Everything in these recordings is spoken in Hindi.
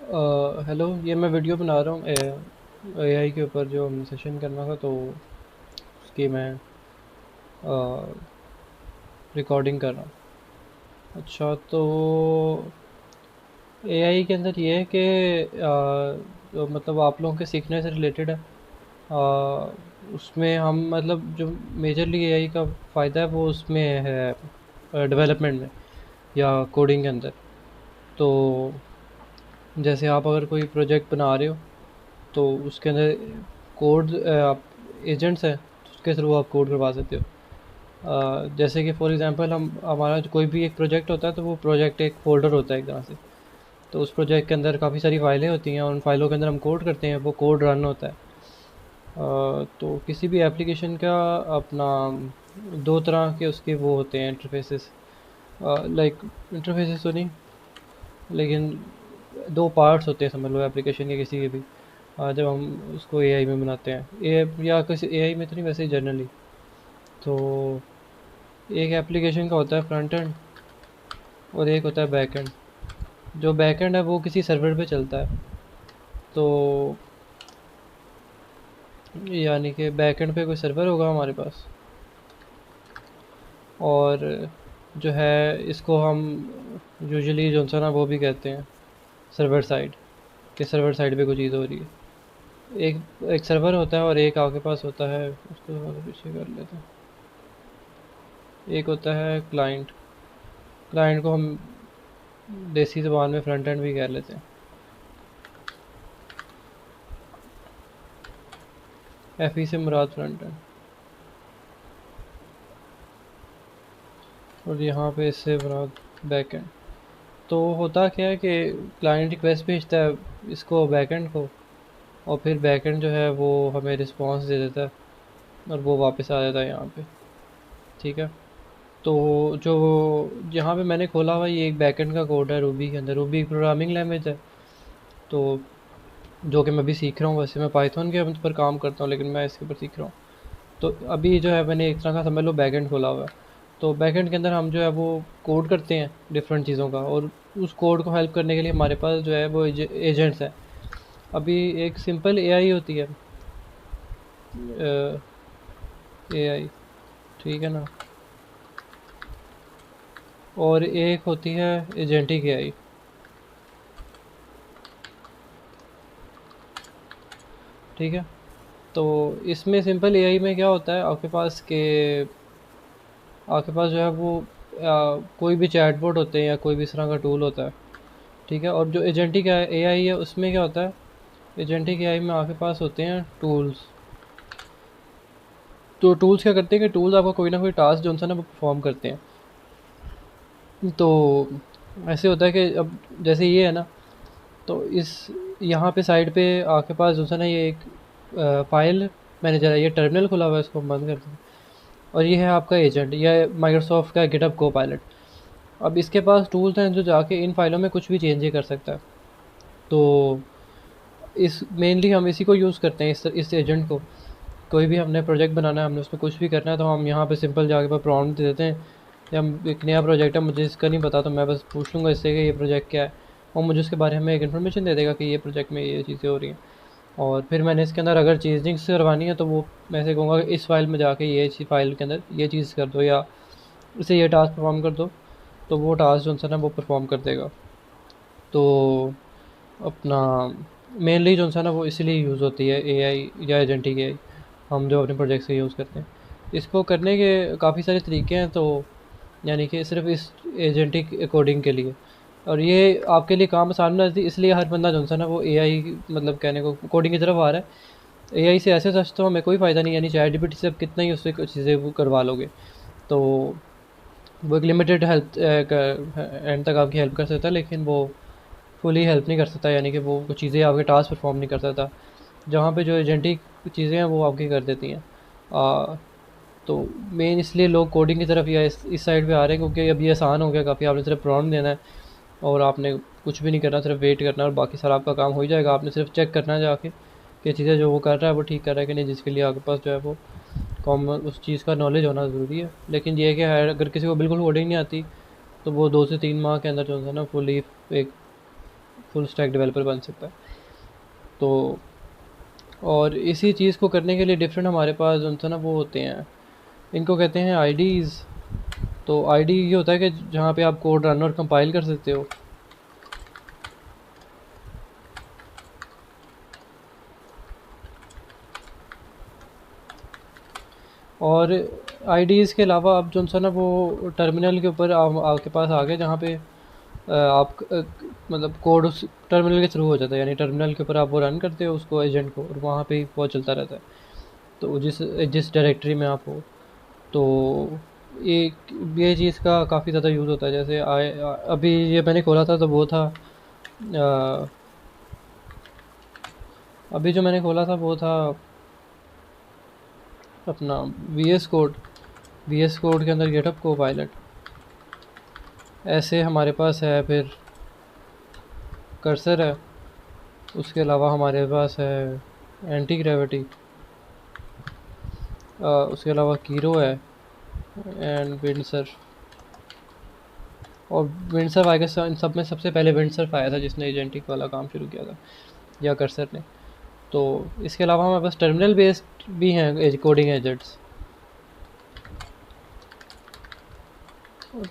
हेलो, ये मैं वीडियो बना रहा हूँ एआई के ऊपर जो हमने सेशन करना था, तो उसकी मैं रिकॉर्डिंग कर रहा हूँ। अच्छा, तो एआई के अंदर ये है कि जो मतलब आप लोगों के सीखने से रिलेटेड है। उसमें हम मतलब जो मेजरली एआई का फ़ायदा है वो उसमें है डेवलपमेंट में या कोडिंग के अंदर। तो जैसे आप अगर कोई प्रोजेक्ट बना रहे हो तो उसके अंदर कोड आप एजेंट्स हैं, तो उसके थ्रू आप कोड करवा सकते हो। जैसे कि फॉर एग्जांपल हम हमारा कोई भी एक प्रोजेक्ट होता है, तो वो प्रोजेक्ट एक फ़ोल्डर होता है एक तरह से। तो उस प्रोजेक्ट के अंदर काफ़ी सारी फाइलें होती हैं और उन फाइलों के अंदर हम कोड करते हैं, वो कोड रन होता है। तो किसी भी एप्लीकेशन का अपना दो तरह के उसके वो होते हैं इंटरफेसेस। लाइक इंटरफेसेस तो नहीं, लेकिन दो पार्ट्स होते हैं समझ लो एप्लीकेशन के किसी के भी। जब हम उसको एआई में बनाते हैं या किसी एआई में तो नहीं, वैसे जनरली। तो एक एप्लीकेशन का होता है फ्रंट एंड और एक होता है बैक एंड। जो बैक एंड है वो किसी सर्वर पे चलता है। तो यानी कि बैक एंड पे कोई सर्वर होगा हमारे पास, और जो है इसको हम यूजुअली जो सा ना वो भी कहते हैं सर्वर साइड, कि सर्वर साइड पे कोई चीज़ हो रही है। एक एक सर्वर होता है और एक आपके पास होता है, उसको थोड़ा सा पीछे कर लेते हैं। एक होता है क्लाइंट। क्लाइंट को हम देसी ज़बान में फ्रंट एंड भी कह लेते हैं। एफ ई से मुराद फ्रंट एंड, और यहाँ पे इससे मुराद बैक एंड। तो होता क्या है कि क्लाइंट रिक्वेस्ट भेजता है इसको बैक एंड को, और फिर बैक एंड जो है वो हमें रिस्पॉन्स दे देता है और वो वापस आ जाता है यहाँ पे। ठीक है। तो जो यहाँ पे मैंने खोला हुआ ये एक बैकएंड का कोड है रूबी के अंदर। रूबी एक प्रोग्रामिंग लैंग्वेज है, तो जो कि मैं भी सीख रहा हूँ। वैसे मैं पाइथन के पर काम करता हूँ, लेकिन मैं इसके ऊपर सीख रहा हूँ। तो अभी जो है मैंने एक तरह का समझ लो बैकएंड खोला हुआ है। तो बैकएंड के अंदर हम जो है वो कोड करते हैं डिफरेंट चीज़ों का, और उस कोड को हेल्प करने के लिए हमारे पास जो है वो एजेंट्स हैं। अभी एक सिंपल एआई होती है, एआई, ठीक है ना, और एक होती है एजेंटिक एआई। ठीक है। तो इसमें सिंपल एआई में क्या होता है आपके पास जो है वो कोई भी चैटबॉट होते हैं या कोई भी इस तरह का टूल होता है। ठीक है। और जो एजेंटिक एआई है उसमें क्या होता है, एजेंटिक एआई में आपके पास होते हैं टूल्स। तो टूल्स क्या करते हैं कि टूल्स आपको कोई ना कोई टास्क जो है ना वो परफॉर्म करते हैं। तो ऐसे होता है कि अब जैसे ये है ना, तो इस यहाँ पे साइड पे आपके पास जो है ना ये एक फाइल मैनेजर है। ये टर्मिनल खुला हुआ है, इसको हम बंद कर दें। और ये है आपका एजेंट, यह माइक्रोसॉफ्ट का गिटहब को पायलट। अब इसके पास टूल्स हैं जो जाके इन फाइलों में कुछ भी चेंज कर सकता है। तो इस मेनली हम इसी को यूज़ करते हैं, इस एजेंट को। कोई भी हमने प्रोजेक्ट बनाना है, हमने उसमें कुछ भी करना है, तो हम यहाँ पे सिंपल जाके पर प्रॉम्प्ट दे देते हैं। या एक नया प्रोजेक्ट है, मुझे इसका नहीं पता, तो मैं बस पूछ लूँगा इससे कि ये प्रोजेक्ट क्या है, और मुझे उसके बारे में एक इन्फॉर्मेशन दे देगा कि ये प्रोजेक्ट में ये चीज़ें हो रही हैं। और फिर मैंने इसके अंदर अगर चेंजिंग्स करवानी है, तो वो मैं ऐसे कहूँगा कि इस फाइल में जाके ये फाइल के अंदर ये चीज़ कर दो, या इसे ये टास्क परफॉर्म कर दो। तो वो टास्क जो है ना वो परफॉर्म कर देगा। तो अपना मेनली जो है ना वो इसलिए यूज़ होती है एआई या एजेंटिक एआई, हम जो अपने प्रोजेक्ट्स के यूज़ करते हैं। इसको करने के काफ़ी सारे तरीके हैं, तो यानी कि सिर्फ इस एजेंटिक कोडिंग के लिए। और ये आपके लिए काम आसान बना देती है, इसलिए हर बंदा जो है ना वो एआई मतलब कहने को कोडिंग की तरफ आ रहा है। एआई से ऐसे सच तो हमें कोई फ़ायदा नहीं, यानी चैट जीपीटी से आप कितना ही उससे कुछ चीज़ें वो करवा लोगे, तो वो एक लिमिटेड हेल्प एंड तक आपकी हेल्प कर सकता है, लेकिन वो फुली हेल्प नहीं कर सकता, यानी कि वो कुछ चीज़ें आपके टास्क परफॉर्म नहीं कर सकता, जहाँ पे जो एजेंटिक चीज़ें हैं वो आपकी कर देती हैं। तो मेन इसलिए लोग कोडिंग की तरफ या इस साइड पे आ रहे हैं, क्योंकि अब ये आसान हो गया काफ़ी। आपने सिर्फ प्रॉम्प्ट देना है और आपने कुछ भी नहीं करना, सिर्फ वेट करना है, और बाकी सारा आपका काम हो ही जाएगा। आपने सिर्फ चेक करना है जाके कि चीज़ें जो वो कर रहा है वो ठीक कर रहा है कि नहीं, जिसके लिए आपके पास जो है वो कॉमन उस चीज़ का नॉलेज होना ज़रूरी है। लेकिन ये है कि अगर किसी को बिल्कुल कोडिंग नहीं आती, तो वो 2 से 3 माह के अंदर जो है ना फुली एक फुल स्टैक डेवलपर बन सकता है। तो और इसी चीज़ को करने के लिए डिफरेंट हमारे पास जो है ना वो होते हैं, इनको कहते हैं आईडीज़। तो आईडी ये होता है कि जहाँ पे आप कोड रन और कंपाइल कर सकते हो। और आईडीज़ के अलावा आप जो है ना वो टर्मिनल के ऊपर आपके पास आ गए जहाँ पे आप मतलब कोड उस टर्मिनल के थ्रू हो जाता है, यानी टर्मिनल के ऊपर आप वो रन करते हो उसको एजेंट को, और वहाँ पे ही वो चलता रहता है। तो जिस जिस डायरेक्टरी में आप हो, तो एक ये चीज़ का काफ़ी ज़्यादा यूज़ होता है। जैसे अभी ये मैंने खोला था तो वो था अभी जो मैंने खोला था वो था अपना वी एस कोड के अंदर गेटअप को पायलट। ऐसे हमारे पास है, फिर कर्सर है, उसके अलावा हमारे पास है एंटी ग्रेविटी, उसके अलावा कीरो है एंड विंडसर्फ। और विंडसर्फ आई गेस इन सब में सबसे पहले विंडसर्फ आया था जिसने एजेंटिक वाला काम शुरू किया था, या कर्सर ने। तो इसके अलावा हमारे पास टर्मिनल बेस्ड भी हैं कोडिंग एजेंट्स।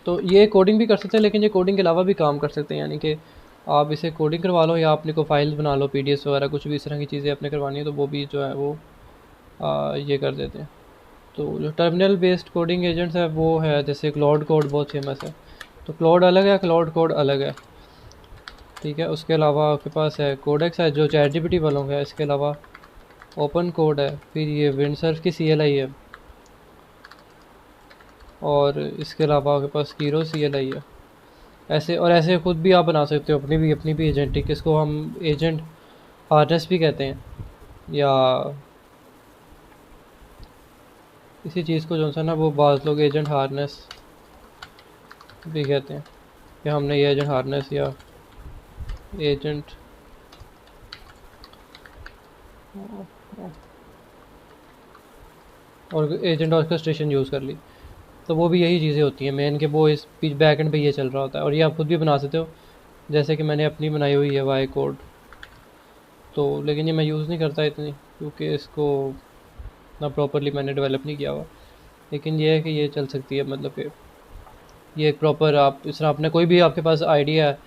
तो ये कोडिंग भी कर सकते हैं, लेकिन ये कोडिंग के अलावा भी काम कर सकते हैं, यानी कि आप इसे कोडिंग करवा लो या अपने को फाइल्स बना लो, पीडीएफ वगैरह कुछ भी इस तरह की चीज़ें अपने करवानी है तो वो भी जो है वो ये कर देते हैं। तो जो टर्मिनल बेस्ड कोडिंग एजेंट्स है वो है, जैसे क्लाउड कोड बहुत फेमस है। तो क्लाउड अलग है, क्लाउड कोड अलग है, ठीक है। उसके अलावा आपके पास है कोडेक्स है जो चैटजीपीटी वालों का है। इसके अलावा ओपन कोड है, फिर ये विंडसर्फ की CLI है, और इसके अलावा आपके पास कीरो CLI है। ऐसे और ऐसे खुद भी आप बना सकते हो अपनी भी एजेंटिक, इसको हम एजेंट हार्नेस भी कहते हैं, या इसी चीज़ को जो है ना वो बाज़ लोग एजेंट हार्नेस भी कहते हैं, कि हमने ये एजेंट हार्नेस या एजेंट और एजेंट ऑर्केस्ट्रेशन यूज़ कर ली। तो वो भी यही चीज़ें होती हैं मेन, के वो इस बैक एंड पे ये चल रहा होता है। और ये आप खुद भी बना सकते हो, जैसे कि मैंने अपनी बनाई हुई है वाई कोड। तो लेकिन ये मैं यूज़ नहीं करता इतनी, क्योंकि इसको ना प्रॉपरली मैंने डेवलप नहीं किया हुआ। लेकिन ये है कि ये चल सकती है, मतलब कि ये एक प्रॉपर आप इस तरह अपने कोई भी आपके पास आइडिया है,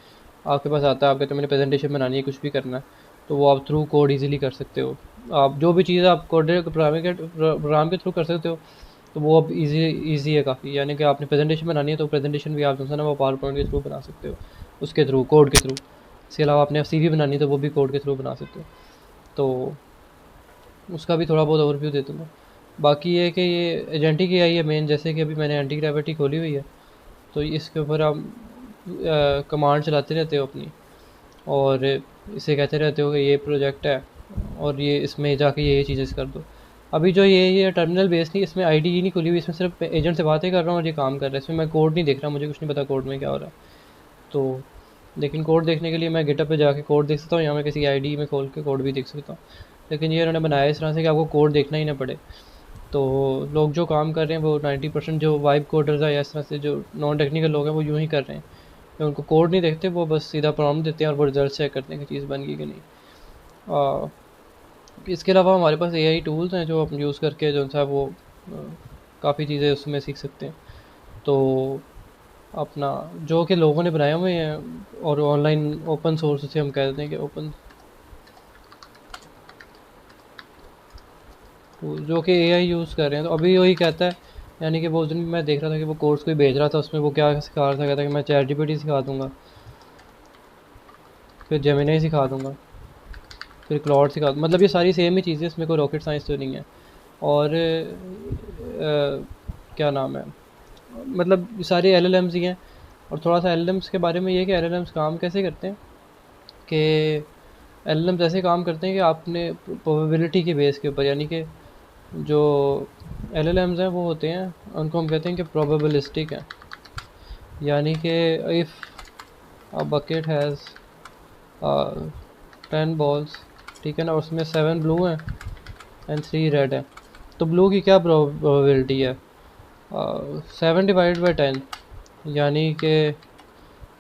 आपके पास आता है, आपके तो मैंने प्रेजेंटेशन बनानी है, कुछ भी करना है, तो वो आप थ्रू कोड इजीली कर सकते हो। आप जो भी चीज़ आप प्रोग्राम के थ्रू कर सकते हो, तो वो अब इजी है काफ़ी। यानी कि आपने प्रेजेंटेशन बनानी है तो प्रेजेंटेशन भी आप जो है ना वो पावर पॉइंट के थ्रू बना सकते हो, उसके थ्रू कोड के थ्रू। इसके अलावा आपने CV बनानी है तो वो भी कोड के थ्रू बना सकते हो। तो उसका भी थोड़ा बहुत ओवरव्यू दे दूँगा। बाकी ये है कि ये एजेंटिक AI है मेन, जैसे कि अभी मैंने एंटी ग्रेविटी खोली हुई है, तो इसके ऊपर आप कमांड चलाते रहते हो अपनी, और इसे कहते रहते हो कि ये प्रोजेक्ट है और ये इसमें जाके ये चीज़ें कर दो। अभी जो ये टर्मिनल बेस नहीं, इसमें आईडी ही नहीं खुली हुई, इसमें सिर्फ एजेंट से बातें कर रहा हूँ और ये काम कर रहा है। इसमें मैं कोड नहीं देख रहा, मुझे कुछ नहीं पता कोड में क्या हो रहा है। तो लेकिन कोड देखने के लिए मैं गिटहब पे जाके कोड देख सकता हूँ, या मैं किसी आईडी में खोल के कोड भी देख सकता हूँ। लेकिन ये उन्होंने बनाया इस तरह से कि आपको कोड देखना ही ना पड़े। तो लोग जो काम कर रहे हैं वो 90% जो वाइब कोडर्स है या इस तरह से जो नॉन टेक्निकल लोग हैं वो यूँ ही कर रहे हैं, उनको कोड नहीं देखते, वो बस सीधा प्रॉम्प्ट देते हैं और वो रिजल्ट चेक करते हैं कि चीज़ बन गई कि नहीं। इसके अलावा हमारे पास AI टूल्स हैं जो हम यूज़ करके जो है वो काफ़ी चीज़ें उसमें सीख सकते हैं। तो अपना जो कि लोगों ने बनाए हुए हैं और ऑनलाइन ओपन सोर्स से हम कह देते हैं कि ओपन, जो कि AI यूज़ कर रहे हैं। तो अभी वही कहता है, यानी कि वो उस दिन मैं देख रहा था कि वो कोर्स कोई भेज रहा था, उसमें वो क्या सिखा रहा था, कहता है कि मैं ChatGPT सिखा दूंगा, फिर जेमिनी सिखा दूंगा, फिर क्लाउड सिखा दूँ। मतलब ये सारी सेम ही चीज़ें, इसमें कोई रॉकेट साइंस तो नहीं है। और क्या नाम है, मतलब सारे LLMs ही हैं। और थोड़ा सा LLMs के बारे में ये कि LLMs काम कैसे करते हैं, कि LLMs ऐसे काम करते हैं कि आपने प्रोबेबिलिटी के बेस के ऊपर, यानी कि जो LLMs हैं वो होते हैं, उनको हम कहते हैं कि प्रोबेबिलिस्टिक हैं। यानी कि if a bucket has 10 balls, ठीक है ना, उसमें 7 ब्लू हैं एंड 3 रेड हैं, तो ब्लू की क्या प्रोबेबिलिटी है, 7 डिवाइड बाई 10, यानी कि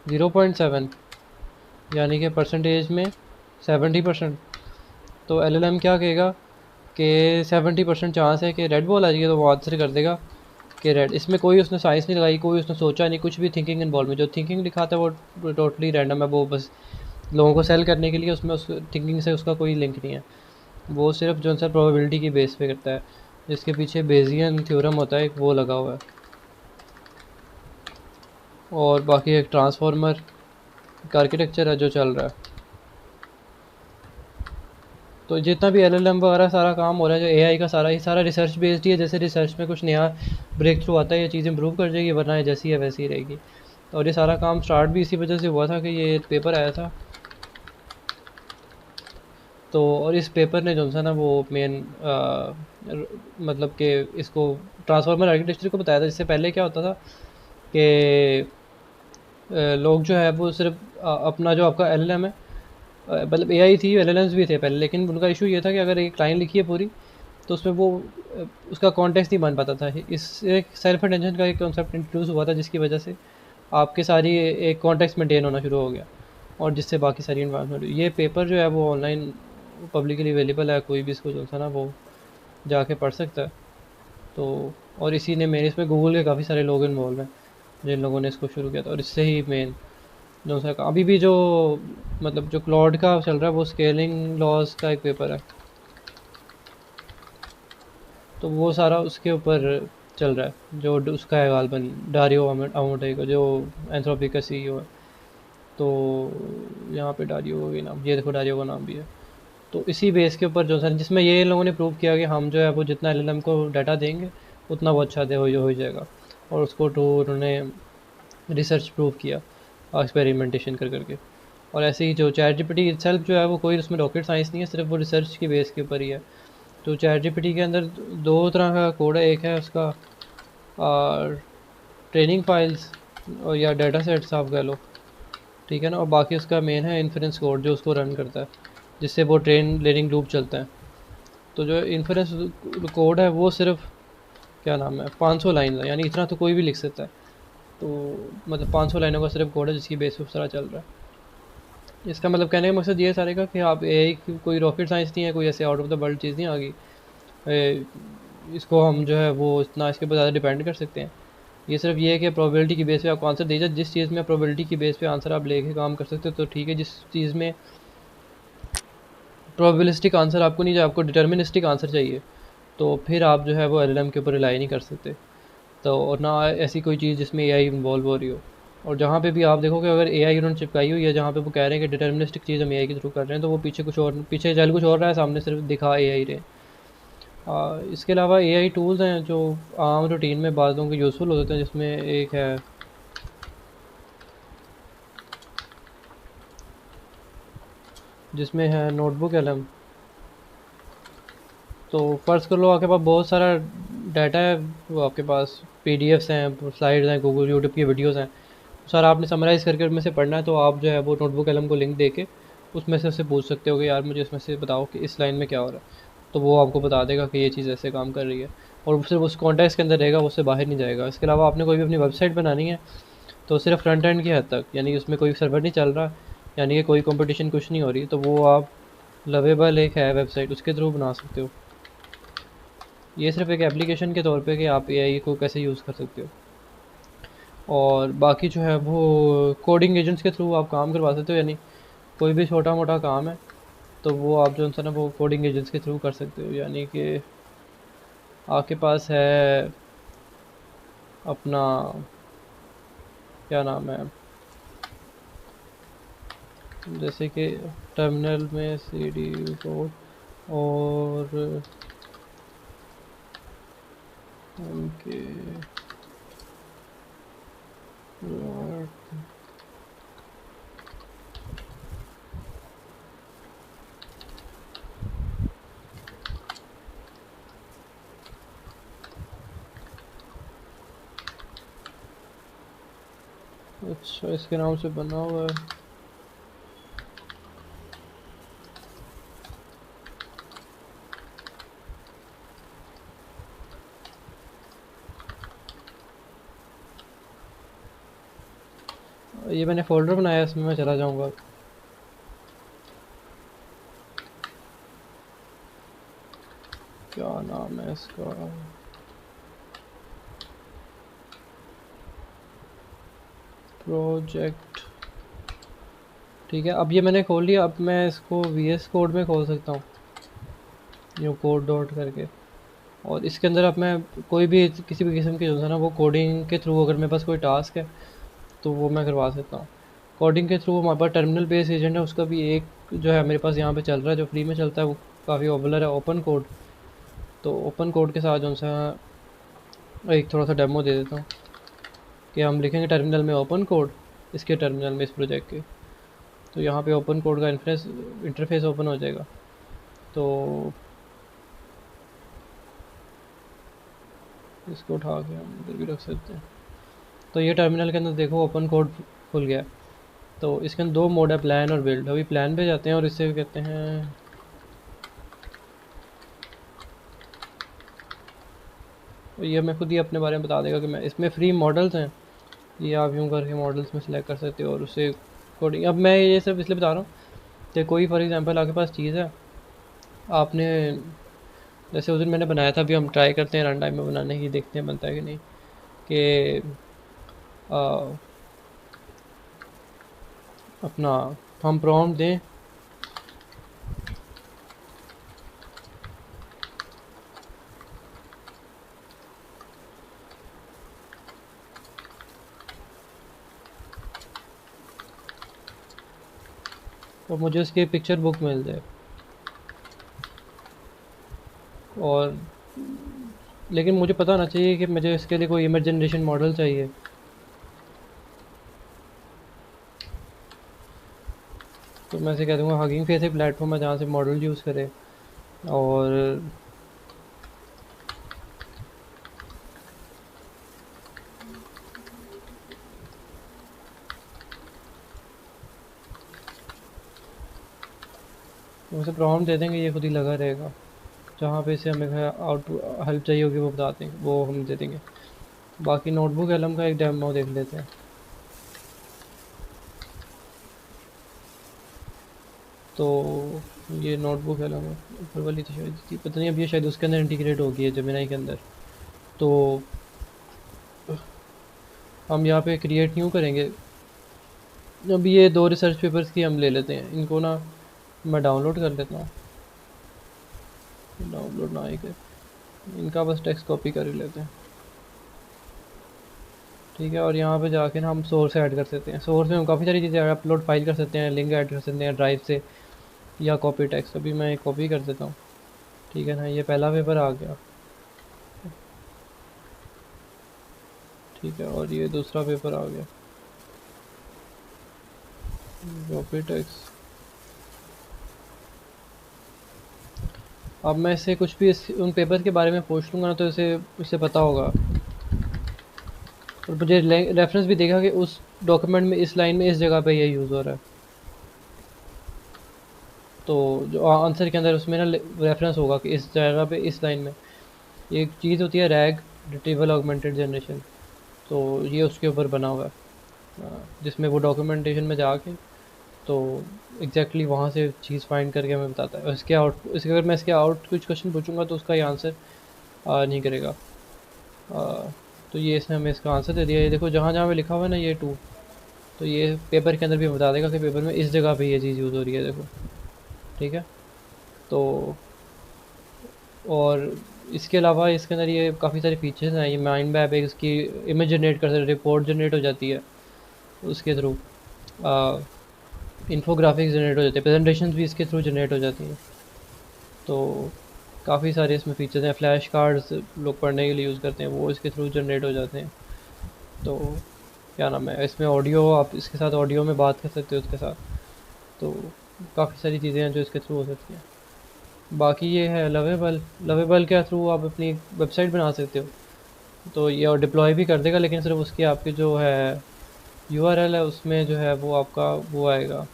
0.7। यानी कि परसेंटेज में 70%। तो LLM क्या कहेगा कि 70% चांस है कि रेड बॉल आ जाएगी, तो वो आंसर कर देगा कि रेड। इसमें कोई उसने साइंस नहीं लगाई, कोई उसने सोचा नहीं, कुछ भी थिंकिंग इन्वॉल्व में। जो थिंकिंग दिखाता है वो टोटली रैंडम है, वो बस लोगों को सेल करने के लिए, उसमें उस थिंकिंग से उसका कोई लिंक नहीं है। वो सिर्फ जो सर प्रोबेबिलिटी की बेस पे करता है, जिसके पीछे बेजियन थ्योरम होता है एक, वो लगा हुआ है। और बाकी एक ट्रांसफार्मर का आर्किटेक्चर है जो चल रहा है। तो जितना भी LLM वगैरह सारा काम हो रहा है, जो AI का सारा ही सारा रिसर्च बेस्ड ही है। जैसे रिसर्च में कुछ नया ब्रेक थ्रू आता है, ये चीज़ इंप्रूव कर जाएगी, वरना ये जैसी है वैसी ही रहेगी। और ये सारा काम स्टार्ट भी इसी वजह से हुआ था कि ये पेपर आया था। तो और इस पेपर ने जो सा ना वो मेन मतलब कि इसको ट्रांसफार्मर आर्किटेक्चर को बताया था। इससे पहले क्या होता था कि लोग जो है वो सिर्फ अपना जो आपका LLM है, मतलब AI थी, LLMs भी थे पहले, लेकिन उनका इशू ये था कि अगर एक लाइन लिखी है पूरी, तो उसमें वो उसका कॉन्टेक्स्ट नहीं बन पाता था। इस एक सेल्फ अटेंशन का एक कॉन्सेप्ट इंट्रोड्यूस हुआ था, जिसकी वजह से आपके सारी एक कॉन्टेक्स्ट मेंटेन होना शुरू हो गया, और जिससे बाकी सारी इन्वायरमेंट। ये पेपर जो है वो ऑनलाइन पब्लिकली अवेलेबल है, कोई भी इसको जो था ना वो जाके पढ़ सकता है। तो और इसी ने मेरे इसमें गूगल के काफ़ी सारे लोग इन्वॉल्व हैं जिन लोगों ने इसको शुरू किया था, और इससे ही मेन जो सा अभी भी जो मतलब जो क्लॉड का चल रहा है वो स्केलिंग लॉज का एक पेपर है। तो वो सारा उसके ऊपर चल रहा है, जो उसका है गालबन डारियो अमोटेको, जो एंथ्रोपिक का CEO है। तो यहाँ पे डारियो का नाम, ये देखो डारियो का नाम भी है। तो इसी बेस के ऊपर जो सर, जिसमें ये इन लोगों ने प्रूव किया कि हम जो है वो जितना LLM को डाटा देंगे उतना वो अच्छा दे हो जाएगा। और उसको तो उन्होंने रिसर्च प्रूव किया एक्सपेरिमेंटेशन कर करके। और ऐसे ही जो चैट जीपीटी itself जो है वो कोई उसमें रॉकेट साइंस नहीं है, सिर्फ वो रिसर्च की बेस के ऊपर ही है। तो चैट जीपीटी के अंदर दो तरह का कोड है। एक है उसका ट्रेनिंग फाइल्स और या डाटा सेट्स आप कह लो, ठीक है ना। और बाकी उसका मेन है इन्फ्रेंस कोड जो उसको रन करता है, जिससे वो ट्रेन लर्निंग लूप चलता है। तो जो इन्फ्रेंस कोड है वो सिर्फ क्या नाम है 500 लाइन है, यानी इतना तो कोई भी लिख सकता है। तो मतलब 500 लाइनों का सिर्फ कोड है, जिसकी बेस पे सारा चल रहा है। इसका मतलब कहने का मकसद ये सारे का कि आप AI की कोई रॉकेट साइंस नहीं है, कोई ऐसे आउट ऑफ द वर्ल्ड चीज़ नहीं आ गई। इसको हम जो है वो इतना इसके ऊपर ज़्यादा डिपेंड कर सकते हैं। ये सिर्फ ये है कि प्रोबेबिलिटी की बेस पे आपको आंसर दीजिए। जिस चीज़ में प्रोबेबिलिटी की बेस पे आंसर आप लेके काम कर सकते हो तो ठीक है। जिस चीज़ में प्रोबेबिलिस्टिक आंसर आपको नहीं चाहिए, आपको डिटर्मिनिस्टिक आंसर चाहिए, तो फिर आप जो है वो LLM के ऊपर रिलाई नहीं कर सकते। तो और ना ऐसी कोई चीज़ जिसमें AI इन्वॉल्व हो रही हो। और जहाँ पे भी आप देखोगे अगर AI उन्होंने चिपकाई हुई है, जहाँ पे वो कह रहे हैं कि डिटर्मिनिस्टिक चीज़ हम AI के थ्रू कर रहे हैं, तो वो पीछे कुछ और, पीछे चल कुछ और रहा है, सामने सिर्फ दिखा AI रहे। इसके अलावा AI टूल्स हैं जो आम रूटीन में बातों के यूज़फुल हो जाते हैं, जिसमें एक है जिसमें है नोटबुक LM। तो फ़र्ज़ कर लो आपके पास बहुत सारा डाटा है, वो आपके पास PDFs हैं, स्लाइड्स हैं, गूगल यूट्यूब की वीडियोज़ हैं, सारा आपने समराइज़ करके उसमें से पढ़ना है। तो आप जो है वो नोटबुक LM को लिंक दे के उसमें से उससे पूछ सकते हो कि यार मुझे इसमें से बताओ कि इस लाइन में क्या हो रहा है। तो वो आपको बता देगा कि ये चीज़ ऐसे काम कर रही है, और सिर्फ उस कॉन्टेक्स्ट के अंदर रहेगा, वो उससे बाहर नहीं जाएगा। इसके अलावा आपने कोई भी अपनी वेबसाइट बनानी है तो सिर्फ फ्रंट एंड की हद तक, यानी उसमें कोई सर्वर नहीं चल रहा, यानी कि कोई कंपटीशन कुछ नहीं हो रही, तो वो आप लवेबल एक है वेबसाइट, उसके थ्रू बना सकते हो। ये सिर्फ एक एप्लीकेशन के तौर पे कि आप AI को कैसे यूज़ कर सकते हो। और बाकी जो है वो कोडिंग एजेंट्स के थ्रू आप काम करवा सकते हो, यानी कोई भी छोटा मोटा काम है तो वो आप जो है ना वो कोडिंग एजेंट्स के थ्रू कर सकते हो। यानी कि आपके पास है अपना क्या नाम है, जैसे कि टर्मिनल में CD कोड और उनके अच्छा इसके नाम से बना हुआ है। ये मैंने फ़ोल्डर बनाया है, इसमें मैं चला जाऊँगा। क्या नाम है इसका, प्रोजेक्ट। ठीक है, अब ये मैंने खोल लिया। अब मैं इसको VS कोड में खोल सकता हूँ, न्यू कोड डॉट करके। और इसके अंदर अब मैं कोई भी किसी भी किस्म की जो है ना वो कोडिंग के थ्रू, अगर मेरे पास कोई टास्क है तो वो मैं करवा सकता हूँ कोडिंग के थ्रू। हमारे पास टर्मिनल बेस एजेंट है, उसका भी एक जो है मेरे पास यहाँ पे चल रहा है, जो फ्री में चलता है, वो काफ़ी पॉपुलर है, ओपन कोड। तो ओपन कोड के साथ जो सा एक थोड़ा सा डेमो दे देता हूँ कि हम लिखेंगे टर्मिनल में ओपन कोड, इसके टर्मिनल में इस प्रोजेक्ट के। तो यहाँ पे ओपन कोड का इंटरफेस ओपन हो जाएगा। तो इसको उठा के हम इधर भी रख सकते हैं। तो ये टर्मिनल के अंदर देखो ओपन कोड खुल गया। तो इसके अंदर दो मोड है, प्लान और बिल्ड। अभी प्लान पे जाते हैं और इससे कहते हैं, तो ये मैं खुद ही अपने बारे में बता देगा कि मैं इसमें फ्री मॉडल्स हैं, ये आप यूँ करके मॉडल्स में सिलेक्ट कर सकते हो और उससे कोडिंग। अब मैं ये सिर्फ इसलिए बता रहा हूँ कि कोई फॉर एग्जांपल आपके पास चीज़ है, आपने जैसे उस दिन मैंने बनाया था, अभी हम ट्राई करते हैं रन टाइम में बनाने की, देखते हैं बनता है कि नहीं। कि अपना हम प्रॉम्प्ट दें, तो मुझे उसकी पिक्चर बुक मिल जाए। और लेकिन मुझे पता होना चाहिए कि मुझे इसके लिए कोई इमेज जनरेशन मॉडल चाहिए। तो मैं से कह दूँगा हगिंग फेस एक प्लेटफॉर्म है जहाँ से मॉडल यूज़ करे। और उसे प्रॉम्प्ट दे देंगे, ये खुद ही लगा रहेगा। जहाँ पे इसे हमें आउट हेल्प चाहिए होगी वो बता देंगे, वो हम दे देंगे। बाकी नोटबुक एलम का एक डेमो देख लेते हैं। तो ये नोटबुक एलम है, ऊपर वाली तो शायद थी, पता नहीं, अब ये शायद उसके अंदर इंटीग्रेट हो गई है, जेमिनी के अंदर। तो हम यहाँ पे क्रिएट न्यू करेंगे। अब ये दो रिसर्च पेपर्स की हम ले लेते हैं, इनको ना मैं डाउनलोड कर लेता हूँ। डाउनलोड ना आएगा, इनका बस टेक्स्ट कॉपी कर ही लेते हैं। ठीक है, और यहाँ पे जाके ना हम सोर्स ऐड कर सकते हैं। सोर्स में हम काफ़ी सारी चीज़ें अपलोड फाइल कर सकते हैं, लिंक ऐड कर सकते हैं ड्राइव से, या कॉपी टेक्स्ट। अभी मैं कॉपी कर देता हूँ। ठीक है ना, ये पहला पेपर आ गया। ठीक है, और ये दूसरा पेपर आ गया, कॉपी टेक्स्ट। अब मैं इससे कुछ भी उन पेपर के बारे में पूछ लूँगा ना, तो इसे पता होगा, और मुझे रेफरेंस भी देगा कि उस डॉक्यूमेंट में इस लाइन में इस जगह पे ये यूज़ हो रहा है। तो जो आंसर के अंदर उसमें ना रेफरेंस होगा कि इस जगह पे इस लाइन में। ये एक चीज़ होती है रैग, रिट्रीवल ऑगमेंटेड जनरेशन। तो ये उसके ऊपर बना हुआ है, जिसमें वो डॉक्यूमेंटेशन में जाके तो एग्जैक्टली वहाँ से चीज़ फाइंड करके हमें बताता है। और इसके अगर मैं इसके आउट कुछ क्वेश्चन पूछूंगा तो उसका ये आंसर नहीं करेगा। तो ये इसने हमें इसका आंसर दे दिया। ये देखो जहाँ जहाँ पे लिखा हुआ है ना ये 2, तो ये पेपर के अंदर भी बता देगा कि पेपर में इस जगह पे ये चीज़ यूज़ हो रही है, देखो। ठीक है, तो और इसके अलावा इसके अंदर ये काफ़ी सारे फीचर्स हैं। ये माइंड मैप है, इसकी इमेज जनरेट कर सकते, रिपोर्ट जनरेट हो जाती है उसके थ्रू, इन्फोग्राफिक्स जनरेट हो जाते हैं, प्रेजेंटेशन भी इसके थ्रू जनरेट हो जाती हैं। तो काफ़ी सारे इसमें फीचर्स हैं। फ्लैश कार्ड्स लोग पढ़ने के लिए यूज़ करते हैं, वो इसके थ्रू जनरेट हो जाते हैं। तो क्या नाम है, इसमें ऑडियो, आप इसके साथ ऑडियो में बात कर सकते हो उसके साथ। तो काफ़ी सारी चीज़ें हैं जो इसके थ्रू हो सकती हैं। बाकी ये है लवेबल। लवेबल के थ्रू आप अपनी वेबसाइट बना सकते हो। तो ये और डिप्लॉय भी कर देगा, लेकिन सिर्फ उसकी आपकी जो है यूआरएल है उसमें जो है वो आपका वो आएगा,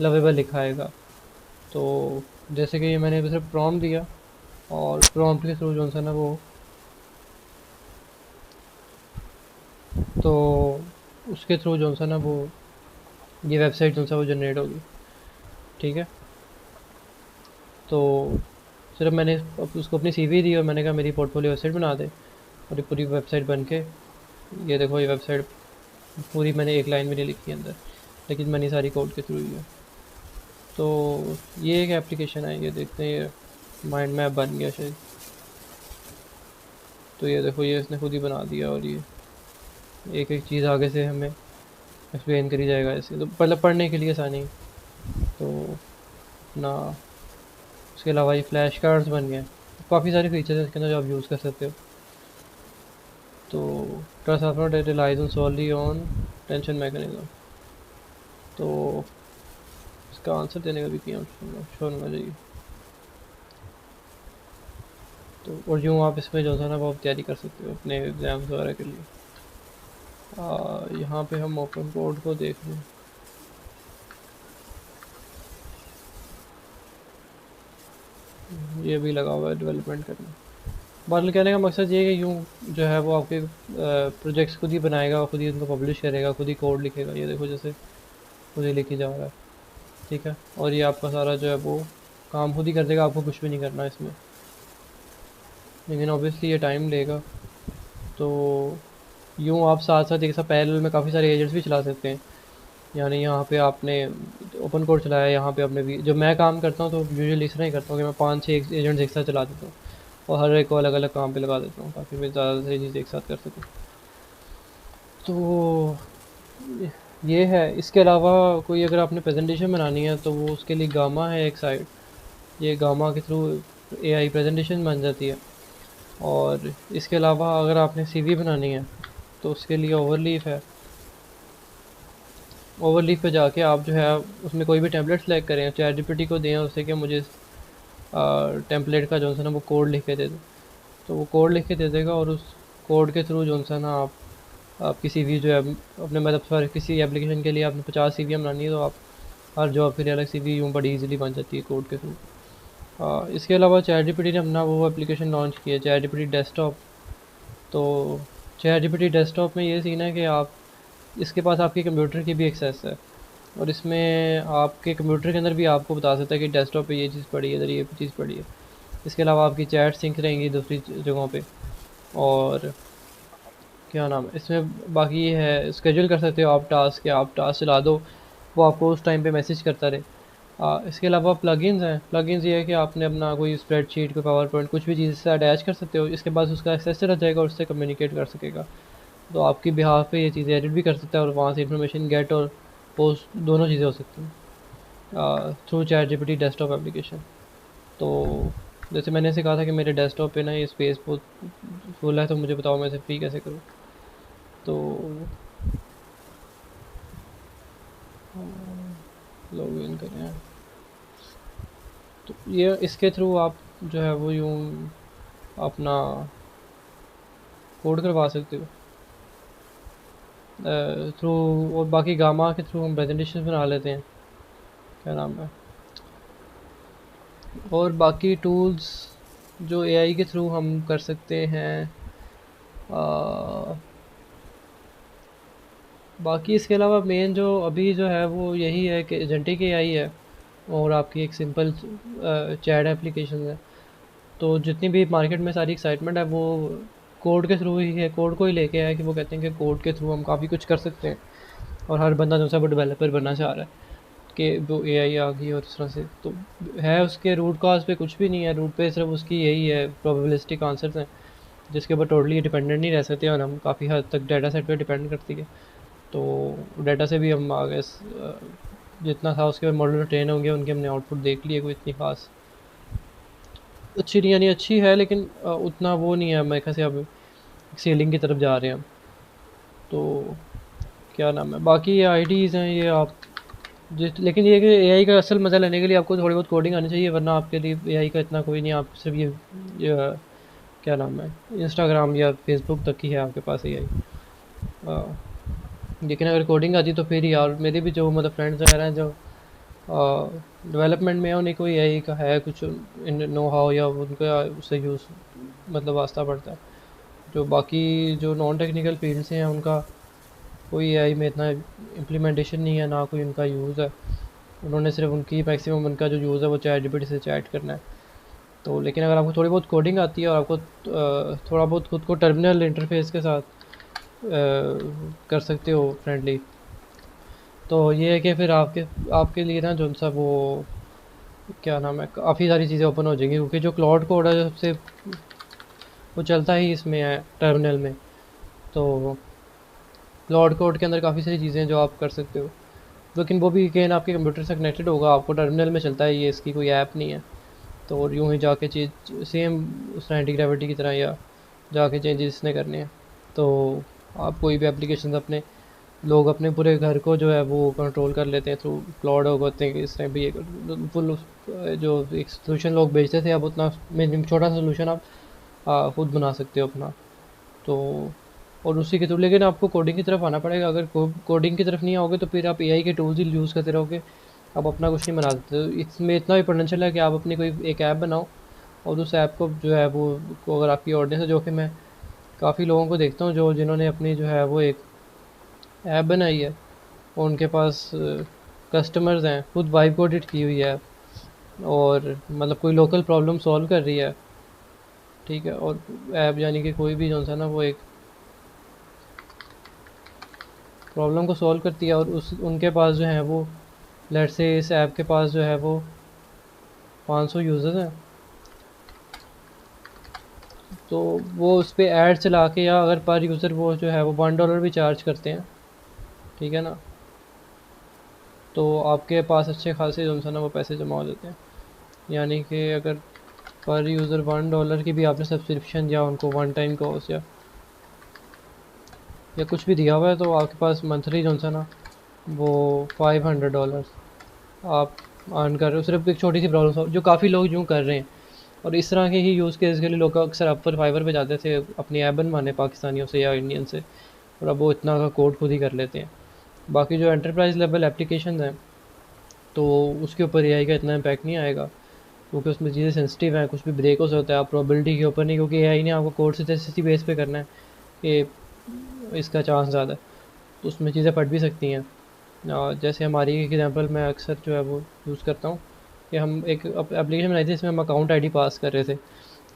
लवेबल लिखा आएगा। तो जैसे कि ये मैंने सिर्फ प्रॉम्प्ट दिया, और प्रॉम्प्ट के थ्रू जो सा ना वो, तो उसके थ्रू जो सा ना वो ये वेबसाइट जो सा वो जनरेट होगी। ठीक है, तो सिर्फ मैंने उसको अपनी CV दी और मैंने कहा मेरी पोर्टफोलियो वेबसाइट बना दे, और ये पूरी वेबसाइट बन के, ये देखो ये वेबसाइट पूरी मैंने एक लाइन भी नहीं लिखी अंदर, लेकिन मैंने सारी कोड के थ्रू ही है। तो ये एक एप्लीकेशन है, ये देखते हैं, ये माइंड मैप बन गया शायद। तो ये देखो ये इसने खुद ही बना दिया, और ये एक एक चीज़ आगे से हमें एक्सप्लेन करी जाएगा ऐसे, तो मतलब पढ़ने के लिए आसानी। तो ना, उसके अलावा ये फ्लैश कार्ड्स बन गए, काफ़ी सारे फीचर्स हैं इसके अंदर जो आप यूज़ कर सकते हो। तो trust after relies on solely on tension mechanism, तो इसका आंसर देने का भी किया श्योर होना चाहिए। तो और यूँ आप इसमें जो है ना वो आप तैयारी कर सकते हो अपने एग्ज़ाम्स वगैरह के लिए। यहाँ पे हम ओपन कोड को देख लें, ये भी लगा हुआ है डेवलपमेंट करने। बहरहाल कहने का मकसद ये है कि यूँ जो है वो आपके प्रोजेक्ट्स खुद ही बनाएगा, खुद ही उनको पब्लिश करेगा, खुद ही कोड लिखेगा। ये देखो जैसे खुद ही लिखी जा रहा है, ठीक है। और ये आपका सारा जो है वो काम खुद ही कर देगा, आपको कुछ भी नहीं करना इसमें। लेकिन ऑब्वियसली ये टाइम लेगा। तो यूँ आप साथ साथ एक साथ पैरेलल में काफ़ी सारे एजेंट्स भी चला सकते हैं। यानी यहाँ पे आपने ओपन कोड चलाया, यहाँ पे आपने भी, जो मैं काम करता हूँ तो यूजुअली इस तरह ही करता हूँ कि मैं 5-6 एजेंट्स एक साथ चला देता हूँ और हर एक को अलग अलग काम पे लगा देता हूँ ताकि मैं ज़्यादा से चीज़ एक साथ कर सकूँ। तो ये है। इसके अलावा कोई अगर आपने प्रेजेंटेशन बनानी है तो वो उसके लिए गामा है एक साइट, ये गामा के थ्रू AI प्रेजेंटेशन बन जाती है। और इसके अलावा अगर आपने CV बनानी है तो उसके लिए ओवरलीफ है। ओवरलीफ पे जाके आप जो है उसमें कोई भी टेम्पलेट सेलेक्ट करें, ChatGPT को दें उससे कि मुझे टेम्पलेट का जो है ना वो कोड लिख के दे दो, तो वो कोड लिख के दे देगा। और उस कोड के थ्रू जो है ना आपकी CV जो है अपने, मतलब सॉरी, किसी एप्लीकेशन के लिए आपने 50 CV बनानी है तो आप हर जॉब के लिए अलग CV यूँ बड़ी इजीली बन जाती है कोड के थ्रू। इसके अलावा ChatGPT ने अपना वो एप्लीकेशन लॉन्च किया, ChatGPT डेस्कटॉप। तो ChatGPT डेस्कटॉप में ये सीन है कि आप इसके पास आपके कंप्यूटर की भी एक्सेस है, और इसमें आपके कंप्यूटर के अंदर भी आपको बता सकता है कि डेस्कटॉप पे ये चीज़ पड़ी है, इधर ये चीज़ पड़ी है। इसके अलावा आपकी चैट सिंक रहेंगी दूसरी जगहों पे। और क्या नाम है इसमें बाकी ये है, स्केड्यूल कर सकते हो आप टास्क, या आप टास्क चला दो वो आपको उस टाइम पे मैसेज करता रहे। इसके अलावा प्लगइन्स हैं। प्लगइन्स ये है कि आपने अपना कोई स्प्रेडशीट, कोई पावर पॉइंट, कुछ भी चीज़ से अटैच कर सकते हो, इसके बाद उसका एक्सेस चला जाएगा और उससे कम्युनिकेट कर सकेगा। तो आपकी बिहाफ पे ये चीज़ें एडिट भी कर सकता है और वहाँ से इन्फॉर्मेशन गेट और पोस्ट दोनों चीज़ें हो सकती हैं थ्रू ChatGPT डेस्कटॉप एप्लीकेशन। तो जैसे मैंने ऐसे कहा था कि मेरे डेस्कटॉप पे ना ये स्पेस बहुत फुल है, तो मुझे बताओ मैं इसे फ्री कैसे करूँ। तो लॉग इन करें, तो ये इसके थ्रू आप जो है वो यूँ अपना कोड करवा सकते हो थ्रू। और बाकी गामा के थ्रू हम प्रेजेंटेशन बना लेते हैं, क्या नाम है। और बाकी टूल्स जो AI के थ्रू हम कर सकते हैं, बाकी इसके अलावा मेन जो अभी जो है वो यही है कि एजेंटिक AI है और आपकी एक सिंपल चैट एप्लीकेशन है। तो जितनी भी मार्केट में सारी एक्साइटमेंट है वो कोड के थ्रू ही है, कोड को ही लेके आया कि वो कहते हैं कि कोड के थ्रू हम काफ़ी कुछ कर सकते हैं। और हर बंदा जो सा वो डेवलपर बनना चाह रहा है कि वो AI आ गई और इस तरह से। तो है उसके रूट कॉज पे कुछ भी नहीं है, रूट पे सिर्फ उसकी यही है, प्रोबेबिलिस्टिक आंसर्स हैं जिसके ऊपर टोटली डिपेंडेंट नहीं रह सकते, और हम काफ़ी हद तक डाटा सेट पे डिपेंड करती है। तो डाटा से भी हम आगे जितना था उसके मॉडल ट्रेन होंगे उनके हमने आउटपुट देख लिए, कोई इतनी खास अच्छी नहीं, यानी अच्छी है लेकिन उतना वो नहीं है मेरे ख्याल से। अब सेलिंग की तरफ जा रहे हैं हम। तो क्या नाम है, बाकी ये IDs हैं ये आप लेकिन ये कि AI का असल मज़ा लेने के लिए आपको थोड़ी बहुत कोडिंग आनी चाहिए, वरना आपके लिए AI का इतना कोई नहीं। आप सिर्फ ये क्या नाम है इंस्टाग्राम या फेसबुक तक ही है आपके पास AI। लेकिन अगर कोडिंग आती तो फिर यार, मेरे भी जो मतलब फ्रेंड्स वगैरह हैं जो डेवलपमेंट में है उन्हें कोई AI का है कुछ नो हाउ, या उनका उससे यूज़ मतलब वास्ता पड़ता है। जो बाकी जो नॉन टेक्निकल फील्ड से हैं उनका कोई AI में इतना इम्प्लीमेंटेशन नहीं है, ना कोई उनका यूज़ है। उन्होंने सिर्फ उनकी मैक्सिमम उनका जो यूज़ है वो ChatGPT से चैट करना है। तो लेकिन अगर आपको थोड़ी बहुत कोडिंग आती है और आपको थोड़ा बहुत खुद को टर्मिनल इंटरफेस के साथ कर सकते हो फ्रेंडली, तो ये है कि फिर आपके आपके लिए ना जो सा वो क्या नाम है, काफ़ी सारी चीज़ें ओपन हो जाएंगी, क्योंकि जो क्लाउड कोड है जो सबसे वो चलता ही इसमें है टर्मिनल में। तो क्लाउड कोड के अंदर काफ़ी सारी चीज़ें हैं जो आप कर सकते हो, लेकिन वो भी अगेन आपके कंप्यूटर से कनेक्टेड होगा, आपको टर्मिनल में चलता है, ये इसकी कोई ऐप नहीं है। तो और यूँ ही जाके चीज़ सेम उस एंटी ग्रेविटी की तरह या जाके चेंजेस इसने करने हैं। तो आप कोई भी एप्लीकेशन अपने लोग अपने पूरे घर को जो है वो कंट्रोल कर लेते हैं थ्रू क्लाउड होते हैं कि इस टाइम पे ये फुल जो एक सोल्यूशन लोग बेचते थे, अब उतना छोटा सा सोल्यूशन आप खुद बना सकते हो अपना। तो और उसी के थ्रू, लेकिन आपको कोडिंग की तरफ आना पड़ेगा। अगर कोडिंग की तरफ नहीं आओगे तो फिर आप एआई के टूल्स ही यूज़ करते रहोगे, आप अपना कुछ नहीं बना सकते। तो इसमें इतना भी पोटेंशियल है कि आप अपनी कोई एक ऐप बनाओ और उस ऐप को जो है वो को अगर आपकी ऑडियंस है, जो कि मैं काफ़ी लोगों को देखता हूँ जो जिन्होंने अपनी जो है वो एक ऐप बनाई है और उनके पास कस्टमर्स हैं, खुद वाइब कोडेड की हुई है और मतलब कोई लोकल प्रॉब्लम सॉल्व कर रही है, ठीक है। और ऐप यानी कि कोई भी जो सा ना वो एक प्रॉब्लम को सॉल्व करती है और उस उनके पास जो है वो लेट से इस ऐप के पास जो है वो 500 यूज़र्स हैं, तो वो उस पर ऐड चला के या अगर पर यूज़र वो जो है वो $1 भी चार्ज करते हैं, ठीक है ना, तो आपके पास अच्छे खासे जो है ना वो पैसे जमा हो जाते हैं। यानी कि अगर पर यूज़र $1 की भी आपने सब्सक्रिप्शन या उनको वन टाइम कॉस्ट या कुछ भी दिया हुआ है, तो आपके पास मंथली जो है ना वो $500 आप अर्न कर रहे हो सिर्फ एक छोटी सी प्रॉब्लम जो काफ़ी लोग यूँ कर रहे हैं। और इस तरह के ही यूज़ केस के लिए लोग अक्सर अपवर फाइवर पे जाते थे अपनी ऐप बनवाने पाकिस्तानियों से या इंडियन से, और अब वो इतना का कोड खुद ही कर लेते हैं। बाकी जो एंटरप्राइज लेवल एप्लीकेशन हैं तो उसके ऊपर एआई का इतना इम्पैक्ट नहीं आएगा, क्योंकि उसमें चीज़ें सेंसिटिव हैं, कुछ भी ब्रेक हो सकता है। आप प्रोबेबिलिटी के ऊपर नहीं, क्योंकि एआई ने आपको कोड से इसी बेस पे करना है कि इसका चांस ज़्यादा है, तो उसमें चीज़ें फट भी सकती हैं। जैसे हमारी एग्जांपल मैं अक्सर जो है वो यूज़ करता हूँ कि हम एक एप्लीकेशन बनाई थी जिसमें हम अकाउंट आईडी पास कर रहे थे।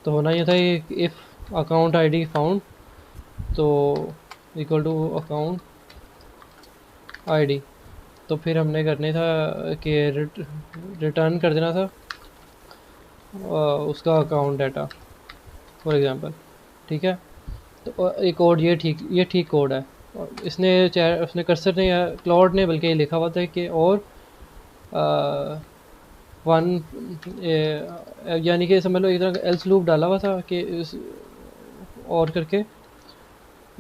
तो होना ये था कि इफ़ अकाउंट आईडी फाउंड तो इक्वल टू अकाउंट आईडी, तो फिर हमने करने था कि रिटर्न कर देना था उसका अकाउंट डाटा फॉर एग्ज़ाम्पल, ठीक है। तो एक कोड ये ठीक कोड है, और उसने कर्सर ने या क्लाउड ने बल्कि ये लिखा हुआ था कि और वन यानी कि समझ लो एक तरह का एल्स लूप डाला हुआ था कि और करके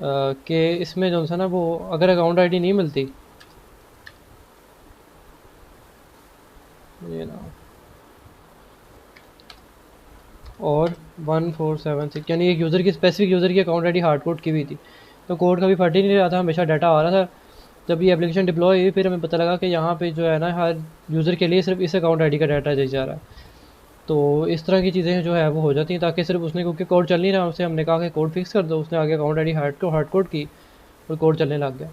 कि इसमें जो सा ना वो अगर अकाउंट आईडी नहीं मिलती, ये ना, और 1476 यानी एक यूज़र की स्पेसिफिक यूज़र की अकाउंट आईडी हार्ड कोड की हुई थी, तो कोड कभी फट ही नहीं रहा था, हमेशा डाटा आ रहा था। जब ये एप्लीकेशन डिप्लॉय हुई फिर हमें पता लगा कि यहाँ पे जो है ना हर यूज़र के लिए सिर्फ इस अकाउंट आईडी का डाटा जा रहा है। तो इस तरह की चीज़ें जो है वो हो जाती हैं, ताकि सिर्फ उसने, क्योंकि कोड चल नहीं रहा, उससे हमने कहा कि कोड फिक्स कर दो, उसने आगे अकाउंट आईडी हार्ड कोड की और कोड चलने लग गया।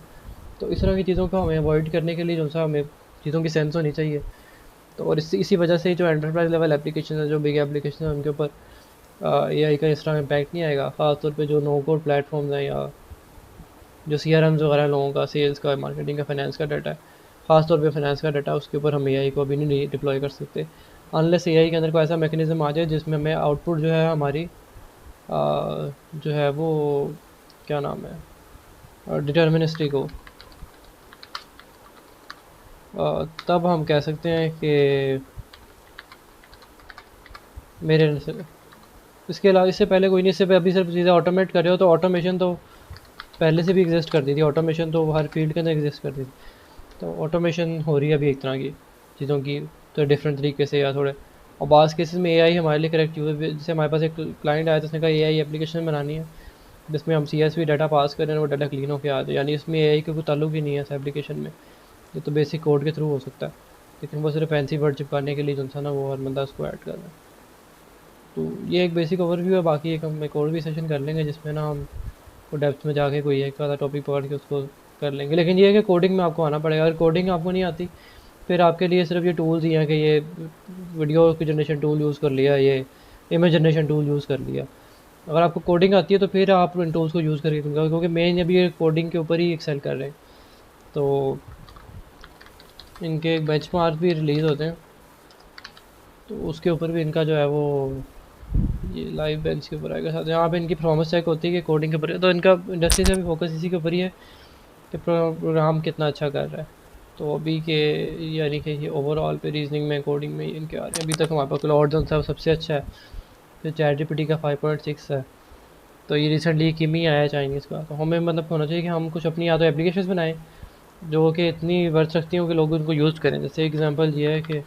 तो इस तरह की चीज़ों को हमें अवॉइड करने के लिए जो सा हमें चीज़ों की सेंस होनी चाहिए। तो और इसी वजह से जो एंटरप्राइज लेवल एप्लीकेशन है, जो बिग एप्लीकेशन है, उनके ऊपर एआई का इस तरह इम्पैक्ट नहीं आएगा। ख़ासतौर पे जो नो कोड प्लेटफॉर्म्स हैं या जो CRMs वगैरह लोगों का सेल्स का, मार्केटिंग का, फाइनेंस का डाटा है, ख़ासतौर पे फाइनेंस का डाटा, उसके ऊपर हम एआई को अभी नहीं डिप्लॉय कर सकते अनलेस एआई के अंदर कोई ऐसा मैकेनिज्म आ जाए जिसमें हमें आउटपुट जो है हमारी जो है वो क्या नाम है डिटर्मिनिस्टिक हो, तब हम कह सकते हैं कि मेरे से इसके अलावा इससे पहले कोई नहीं। इससे अभी सिर्फ चीज़ें ऑटोमेट कर रहे हो, तो ऑटोमेशन तो पहले से भी एग्जिस्ट करती थी, ऑटोमेशन तो हर फील्ड के अंदर एग्जिस्ट करती थी। तो ऑटोमेशन हो रही है अभी एक तरह की चीज़ों की, तो डिफरेंट तरीके से या थोड़े, और बास केसेस में एआई हमारे लिए करेक्ट यूज़। जैसे हमारे पास एक क्लाइंट आया था, उसने कहा एआई एप्लीकेशन बनानी है जिसमें हम CSV डाटा पास करें और वो डाटा क्लीन होकर आ जाए, यानी इसमें एआई का कोई ताल्लुक ही नहीं है इस एप्लीकेशन में, ये तो बेसिक कोड के थ्रू हो सकता है, लेकिन वो सिर्फ फैंसी वर्ड चिपकाने के लिए जो था ना वो हर बंदा उसको ऐड कर रहा है। तो ये एक बेसिक ओवरव्यू है, बाकी एक और भी सेशन कर लेंगे जिसमें ना हम को डेप्थ में जाके कोई एक आधा टॉपिक पकड़ के उसको कर लेंगे। लेकिन ये है कि कोडिंग में आपको आना पड़ेगा, अगर कोडिंग आपको नहीं आती फिर आपके लिए सिर्फ ये टूल्स ही हैं कि ये वीडियो की जनरेशन टूल यूज़ कर लिया, ये इमेज जनरेशन टूल यूज़ कर लिया। अगर आपको कोडिंग आती है तो फिर आप इन टूल्स को यूज़ करिए, क्योंकि मेन अभी ये कोडिंग के ऊपर ही एक्सेल कर रहे हैं। तो इनके बेंचमार्क भी रिलीज़ होते हैं, तो उसके ऊपर भी इनका जो है वो ये लाइव बेंच के ऊपर आएगा साथ। यहाँ पे इनकी परफॉर्मेंस चेक होती है कि कोडिंग के ऊपर है, तो इनका इंडस्ट्री से भी फोकस इसी के ऊपर ही है कि प्रोग्राम कितना अच्छा कर रहा है। तो अभी के यानी कि ये ओवरऑल पे रीजनिंग में कोडिंग में इनके आ रहे हैं। अभी तक हमारे पास क्लाउड जो था सबसे अच्छा है, फिर चैट जीपीटी का 5.6 है। तो ये रिसेंटली किमी आया है चाइनीज़ का। तो हमें मतलब होना चाहिए कि हम कुछ अपनी या तो एप्लीकेशन बनाएं जो कि इतनी वर्थ रखती हूँ कि लोग उनको यूज़ करें। जैसे एग्जांपल ये है कि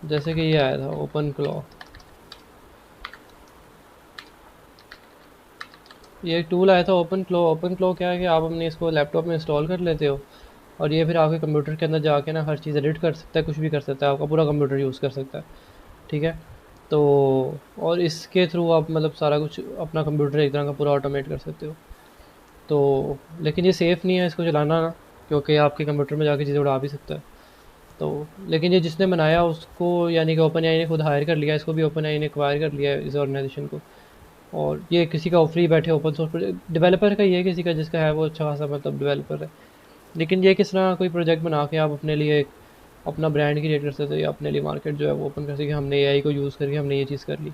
जैसे कि ये आया था ओपन क्लॉ, ये एक टूल आया था ओपन क्लो। ओपन क्लो क्या है कि आप अपने इसको लैपटॉप में इंस्टॉल कर लेते हो और ये फिर आपके कंप्यूटर के अंदर जाके ना हर चीज़ एडिट कर सकता है, कुछ भी कर सकता है, आपका पूरा कंप्यूटर यूज़ कर सकता है। ठीक है। तो और इसके थ्रू आप मतलब सारा कुछ अपना कंप्यूटर एक तरह का पूरा ऑटोमेट कर सकते हो। तो लेकिन ये सेफ़ नहीं है इसको चलाना ना, क्योंकि आपके कंप्यूटर में जाके चीज़ें उड़ा भी सकता है। तो लेकिन ये जिसने बनाया उसको यानी कि ओपन एआई ने खुद हायर कर लिया, इसको भी ओपन एआई ने एक्वायर कर लिया है इस ऑर्गेनाइजेशन को। और ये किसी का फ्री बैठे ओपन सोर्स प्रोजेक्ट डेवलपर का ही है, किसी का जिसका है वो अच्छा खासा मतलब डेवलपर है। लेकिन ये किस तरह कोई प्रोजेक्ट बना के आप अपने लिए एक अपना ब्रांड क्रिएट कर सकते हो या अपने लिए मार्केट जो है वो ओपन कर सकते, हमने एआई को यूज़ करके हमने ये चीज़ कर ली।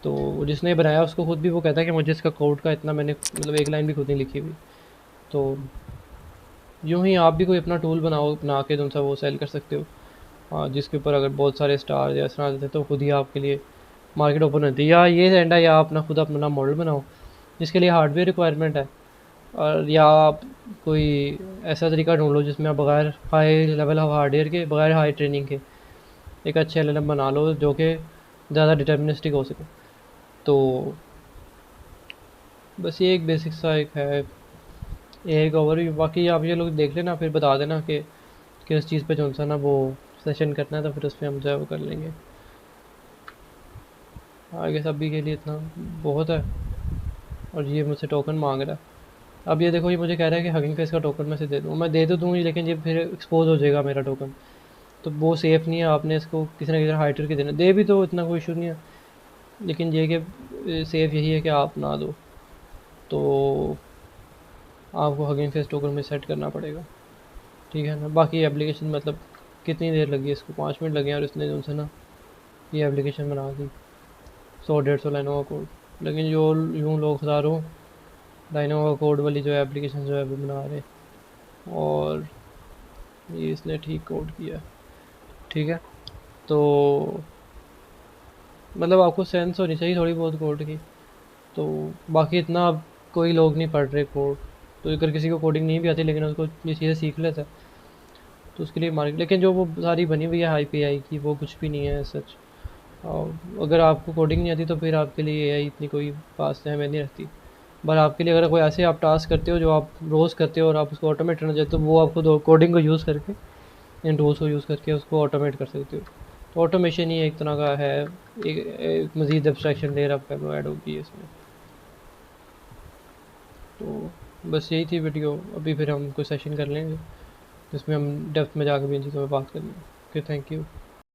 तो जिसने बनाया उसको खुद भी वो कहता है कि मुझे इसका कोड का इतना, मैंने मतलब एक लाइन भी खुद नहीं लिखी हुई। तो यूँ ही आप भी कोई अपना टूल बनाओ, बना के तुम सा वो सेल कर सकते हो। हाँ, जिसके ऊपर अगर बहुत सारे स्टार या इस तरह देते तो खुद ही आपके लिए मार्केट ओपन होती है। या ये एंड है, या अपना खुद अपना मॉडल बनाओ जिसके लिए हार्डवेयर रिक्वायरमेंट है, और या आप कोई ऐसा तरीका ढूंढ लो जिसमें आप बगैर हाई लेवल ऑफ हार्डवेयर के, बगैर हाई ट्रेनिंग के एक अच्छे एलएलएम बना लो जो कि ज़्यादा डिटर्मिनिस्टिक हो सके। तो बस ये एक बेसिक सा एक है एक ओवरव्यू। बाकी आप ये लोग देख लेना, फिर बता देना कि किस चीज़ पे जो सा ना वो सेशन करना है, तो फिर उस पर हम जो है वो कर लेंगे। आगे अभी के लिए इतना बहुत है। और ये मुझसे टोकन मांग रहा है। अब ये देखो, ये मुझे कह रहा है कि हगिंग फेस का टोकन मैं से दे दूँ, मैं दे तो दूँ लेकिन ये फिर एक्सपोज हो जाएगा मेरा टोकन, तो वो सेफ़ नहीं है। आपने इसको किसी ना किसी हाइड करके देना, दे भी तो इतना कोई इशू नहीं है, लेकिन ये कि सेफ़ यही है कि आप ना दो। तो आपको हगिंग फेस टोकन में सेट करना पड़ेगा, ठीक है ना। बाकी एप्लीकेशन मतलब कितनी देर लगी इसको, 5 मिनट लगे और इसने उनसे ना ये एप्लीकेशन बना दी 100-150 लाइनों का कोड। लेकिन जो यूँ लोग हज़ारों लाइनों का कोड वाली जो एप्लीकेशन जो है वो बना रहे, और ये इसने ठीक कोड किया, ठीक है। तो मतलब आपको सेंस होनी चाहिए थोड़ी बहुत कोड की। तो बाकी इतना अब कोई लोग नहीं पढ़ रहे कोड, तो अगर किसी को कोडिंग नहीं भी आती लेकिन उसको ये चीज़ें सीख लेता है तो उसके लिए मार्केट। लेकिन जो वो सारी बनी हुई है हाई पे आई की, वो कुछ भी नहीं है सच। और अगर आपको कोडिंग नहीं आती तो फिर आपके लिए एआई इतनी कोई खास अहमियत नहीं रखती। पर आपके लिए अगर कोई ऐसे आप टास्क करते हो जो आप रोज़ करते हो और आप उसको ऑटोमेट करना चाहते हो, तो वो आप खुद कोडिंग को यूज़ करके, इन टूल्स को यूज़ करके उसको ऑटोमेट कर सकते हो। तो ऑटोमेशन ही एक तरह का है, एक मज़ीद एब्स्ट्रैक्शन लेयर आप कह लो ऐड होगी इसमें। तो बस यही थी वीडियो। अभी फिर हम कोई सेशन कर लेंगे जिसमें हम डेप्थ में जाकर भी इन चीज़ों में बात करेंगे। Okay, thank you.